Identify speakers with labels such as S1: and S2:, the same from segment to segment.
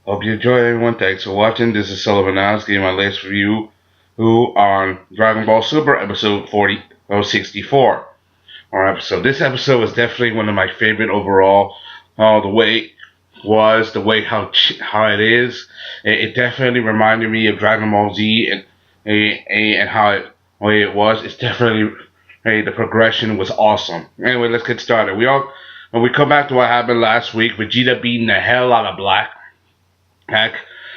S1: Hope you enjoy, everyone. Thanks for watching. This is Sellavin now. Giving my latest review on Dragon Ball Super episode 64. This episode was definitely one of my favorite overall. The way it was, the way how it is, it definitely reminded me of Dragon Ball Z and how it way it was. It's definitely the progression was awesome. Anyway, let's get started. When we come back to what happened last week, Vegeta beating the hell out of Black. Ak,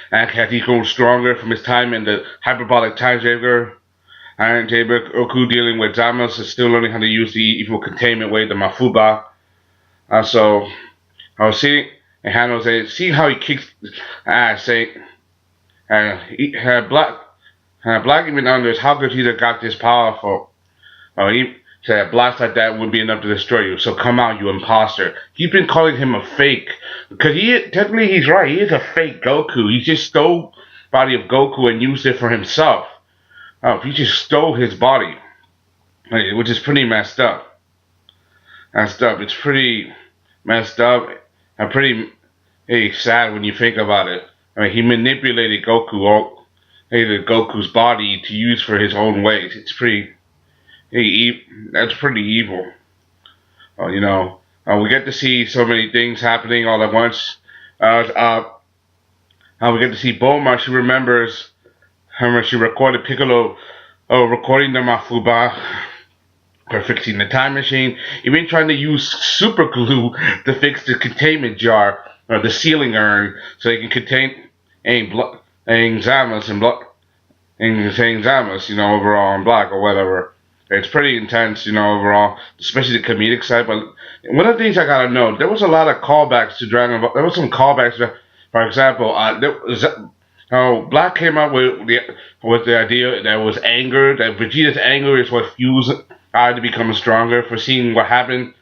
S1: had he grown stronger from his time in the hyperbolic time chamber. Iron Chamber, Goku dealing with Zamos is still learning how to use the evil containment way, the Mafuba. So I was seeing and Hano say, see how he kicks ass, say, Black even understands how Vegeta got this powerful. He said, blast like that wouldn't be enough to destroy you, so come out, you imposter. He's been calling him a fake, because technically he's right, he is a fake Goku. He just stole the body of Goku and used it for himself. He just stole his body, which is pretty messed up. It's pretty messed up and pretty sad when you think about it. I mean, he manipulated Goku's body to use for his own ways. It's pretty... that's pretty evil. We get to see so many things happening all at once. We get to see Bulma. She remembers how she recorded Piccolo recording the Mafuba for fixing the time machine. Even trying to use super glue to fix the containment jar or the sealing urn so they can contain Zamos overall in Black or whatever. It's pretty intense, overall, especially the comedic side. But one of the things I gotta know, there was a lot of callbacks to Dragon Ball. There was some callbacks. For example, Black came up with the idea that was anger, that Vegeta's anger is what fuels I to become stronger for seeing what happened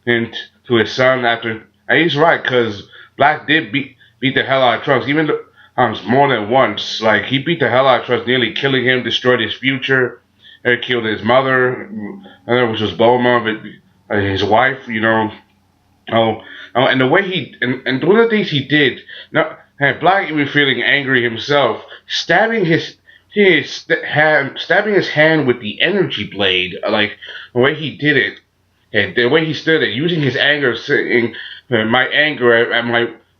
S1: to his son after. And he's right, because Black did beat the hell out of Trunks, even more than once. Like, he beat the hell out of Trunks, nearly killing him, destroyed his future. He killed his mother, which was Bulma, but his wife, and the way and one of the things he did, had Black even feeling angry himself, stabbing his hand with the energy blade, like the way he did it, and the way he stood it, using his anger, saying, my anger at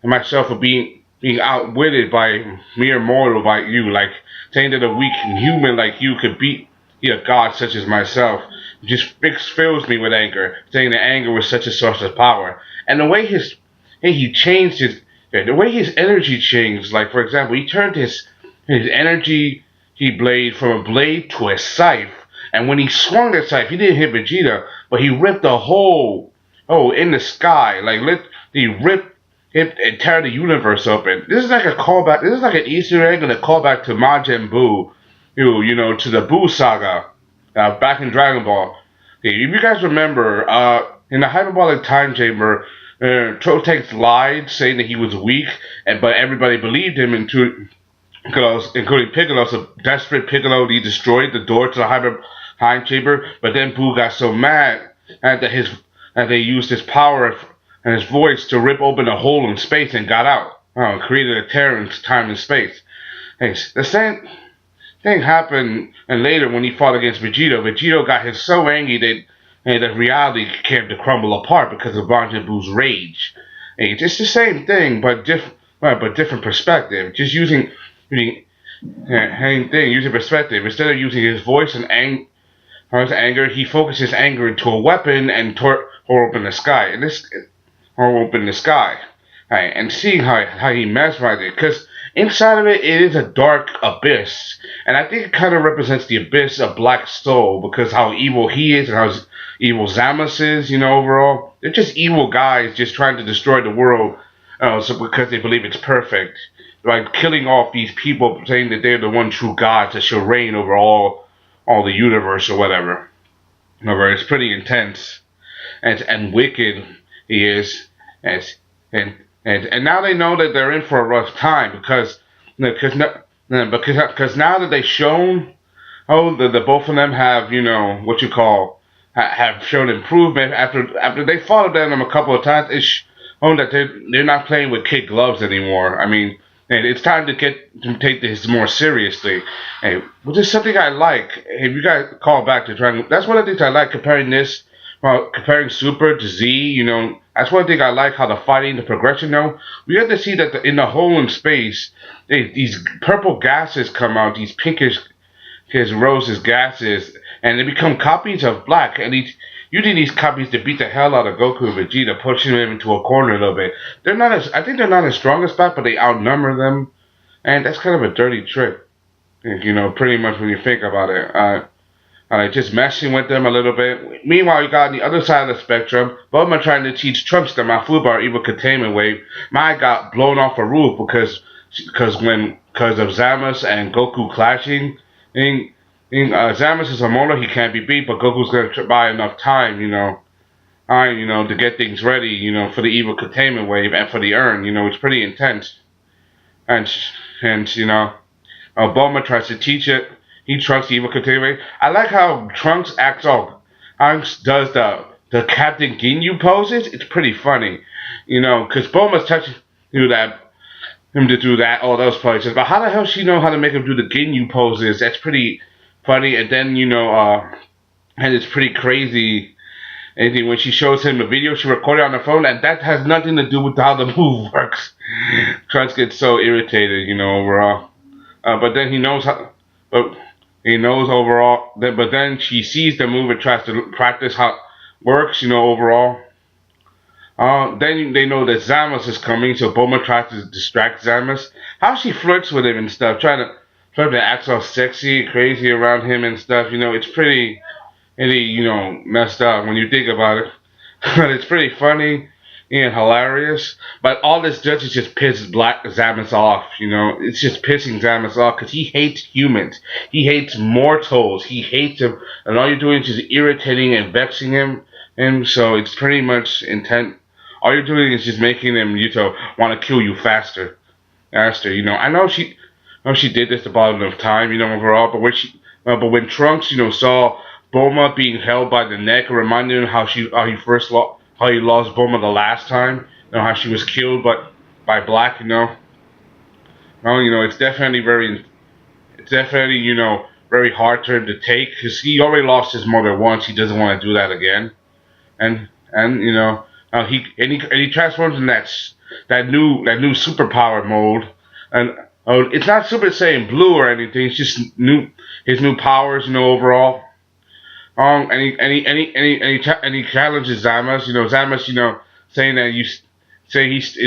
S1: myself for being outwitted by mere mortal like you, like saying that a weak human like you could beat a god such as myself, just fills me with anger, saying that anger was such a source of power. And the way he changed the way his energy changed, like for example, he turned his energy blade from a blade to a scythe, and when he swung that scythe, he didn't hit Vegeta, but he ripped a hole, in the sky, he ripped it and tear the universe open. This is like a callback, this is like an Easter egg and a callback to Majin Buu, to the Buu saga, back in Dragon Ball. If you guys remember, in the hyperbolic time chamber, Trotex lied, saying that he was weak, but everybody believed him, including Piccolo. So desperate Piccolo, he destroyed the door to the hyper time chamber. But then Buu got so mad that they used his power and his voice to rip open a hole in space and got out, created a tear in time and space. The same thing happened, and later when he fought against Vegeta got so angry that reality came to crumble apart because of Majin Buu's rage. It's just the same thing, but different perspective. Just using perspective instead of using his voice and his anger. He focused his anger into a weapon and tore open the sky. And seeing how he mesmerized it, because inside of it is a dark abyss, and I think it kind of represents the abyss of Black's soul, because how evil he is and how evil Zamos is, overall. They're just evil guys just trying to destroy the world, because they believe it's perfect, like killing off these people, saying that they're the one true God that shall reign over all the universe or whatever. It's pretty intense and wicked he is, and now they know that they're in for a rough time because now that they've shown the both of them have have shown improvement after they followed them a couple of times. It's shown that they're not playing with kid gloves anymore. I mean, And it's time to take this more seriously. And which is something I like. If you guys call back to trying, that's one of the things I like comparing this, comparing Super to Z. That's one thing I like how the fighting, the progression. We have to see that in the hole in space, these purple gases come out, these pinkish his roses gases, and they become copies of Black. And he's using these copies to beat the hell out of Goku and Vegeta, pushing them into a corner a little bit. I think they're not as strong as Black, but they outnumber them, and that's kind of a dirty trick. Pretty much when you think about it. Just messing with them a little bit. Meanwhile, you got on the other side of the spectrum, Bulma trying to teach Trunks the Mafubar evil containment wave. Mai got blown off a roof because of Zama's and Goku clashing. Zama's is a molar, he can't be beat, but Goku's gonna buy enough time, to get things ready, for the evil containment wave and for the urn. It's pretty intense. And Bulma tries to teach it. He Trunks the evil containment wave. I like how Trunks does the Captain Ginyu poses. It's pretty funny, because Bulma's touching him to do that, all those poses. But how the hell she know how to make him do the Ginyu poses? That's pretty funny. And then and it's pretty crazy. And when she shows him the video she recorded on the phone, and that has nothing to do with how the move works. Trunks gets so irritated, overall. But then he knows how. But he knows overall. But then she sees the move and tries to practice how it works, overall. Then they know that Zamos is coming, so Bulma tries to distract Zamos. How she flirts with him and stuff, trying to act all sexy, crazy around him and stuff. It's pretty, messed up when you think about it. But it's pretty funny and hilarious. But all this does is just piss Black Zamos off. It's just pissing Zamos off because he hates humans. He hates mortals. He hates them, and all you're doing is just irritating and vexing him. And so it's pretty much intent. All you're doing is just making them, want to kill you faster. I know she did this about enough time, overall. But when Trunks, saw Bulma being held by the neck, reminding him how he lost Bulma the last time, how she was killed by Black, it's definitely very hard for him to take because he already lost his mother once. He doesn't want to do that again, and he transforms in that new superpower mode, and it's not Super Saiyan Blue or anything. It's just his new powers, overall. And he challenges Zamos, Zamos, saying that it's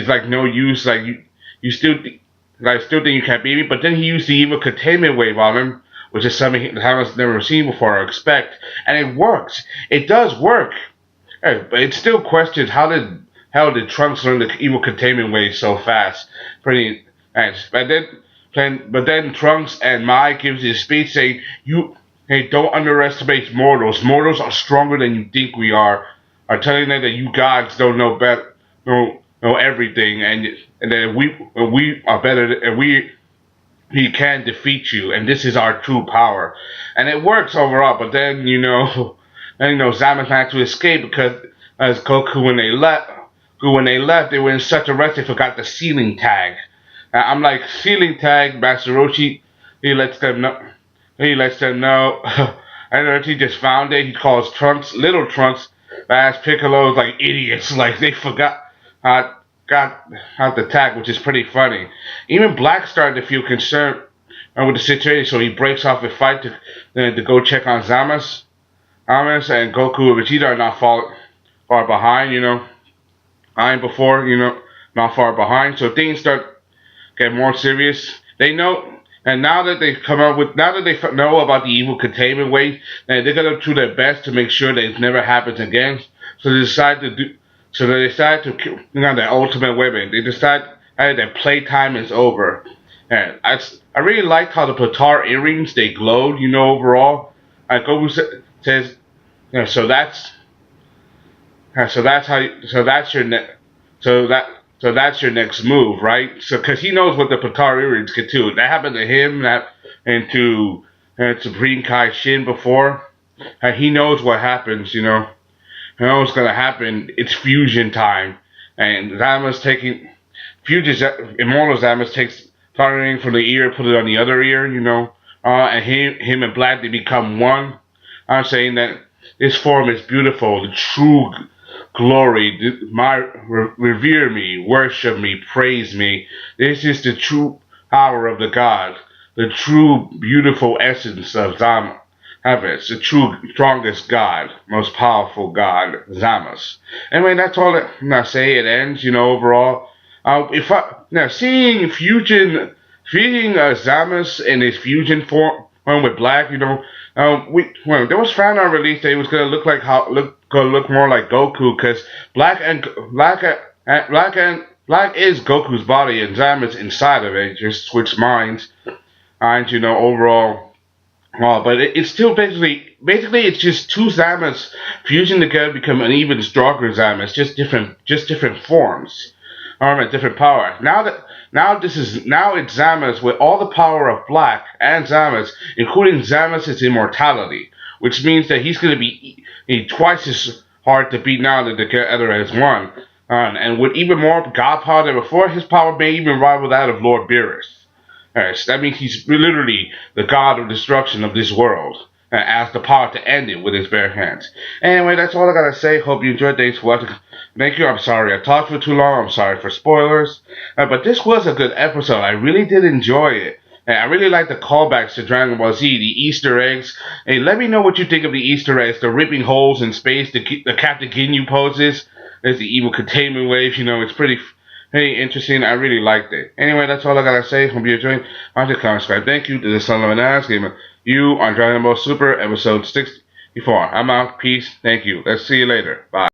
S1: like no use, like you still I still think you can't beat me. But then he used the evil containment wave on him, which is something Zamos never seen before or expect, and it works. It does work. But it still questions how did Trunks learn the evil containment wave so fast? Pretty nice. But then Trunks and Mai gives his speech saying, hey, don't underestimate mortals. Mortals are stronger than you think we are. Are telling them that you gods don't know better, know everything, and that we are better, and we can defeat you, and this is our true power, and it works overall. But then Zamos had to escape because as Goku when they left, they were in such a rush they forgot the ceiling tag. I'm like, ceiling tag, Master Roshi. He lets them know. And he just found it. He calls little Trunks, Bass, Piccolo's like idiots. Like they forgot how the tag, which is pretty funny. Even Black started to feel concerned with the situation, so he breaks off a fight to go check on Zamos. And Goku and Vegeta are not far behind, not far behind. So things start get more serious. They know, and now that they know about the evil containment wave, they're gonna do their best to make sure that it never happens again. So they decide to kill their ultimate weapon. They decide that playtime is over. And I really liked how the Patar earrings they glowed, overall. Like Goku says. Yeah, so that's your next move, right? So because he knows what the Patar earrings can do. That happened to him, and to Supreme Kai Shin before. He knows what happens, He knows what's gonna happen. It's fusion time, and Zamos taking Immortal Zamos firing from the ear, put it on the other ear, and him and Black, they become one. I'm saying that this form is beautiful, the true glory, revere me, worship me, praise me. This is the true power of the God, the true beautiful essence of Zamwau. The true strongest God, most powerful God, Zamas. Anyway, that's all that I say. It ends, overall. Seeing Zamas in his fusion form with Black, when there was found out release that it was gonna look more like Goku, because Black is Goku's body and Zamas inside of it. Just switch minds, and overall. But it's still basically it's just two Zamas fusing together to become an even stronger Zamas, just different forms, different power. Now it's Zamas with all the power of Black and Zamas, including Zamas' immortality, which means that he's going to be twice as hard to beat now than together as one, and with even more God power than before, his power may even rival that of Lord Beerus. So that means he's literally the god of destruction of this world, and has the power to end it with his bare hands. Anyway, that's all I gotta say. Hope you enjoyed. Thanks for watching. Thank you. I'm sorry I talked for too long. I'm sorry for spoilers. But this was a good episode. I really did enjoy it. And I really like the callbacks to Dragon Ball Z, the Easter eggs. Hey, let me know what you think of the Easter eggs, the ripping holes in space, the Captain Ginyu poses. There's the evil containment wave. It's pretty... Hey, interesting. I really liked it. Anyway, that's all I gotta say. Hope you enjoyed. I'm just subscribe. Thank you to the Sellavin game. You on Dragon Ball Super episode 64. I'm out. Peace. Thank you. Let's see you later. Bye.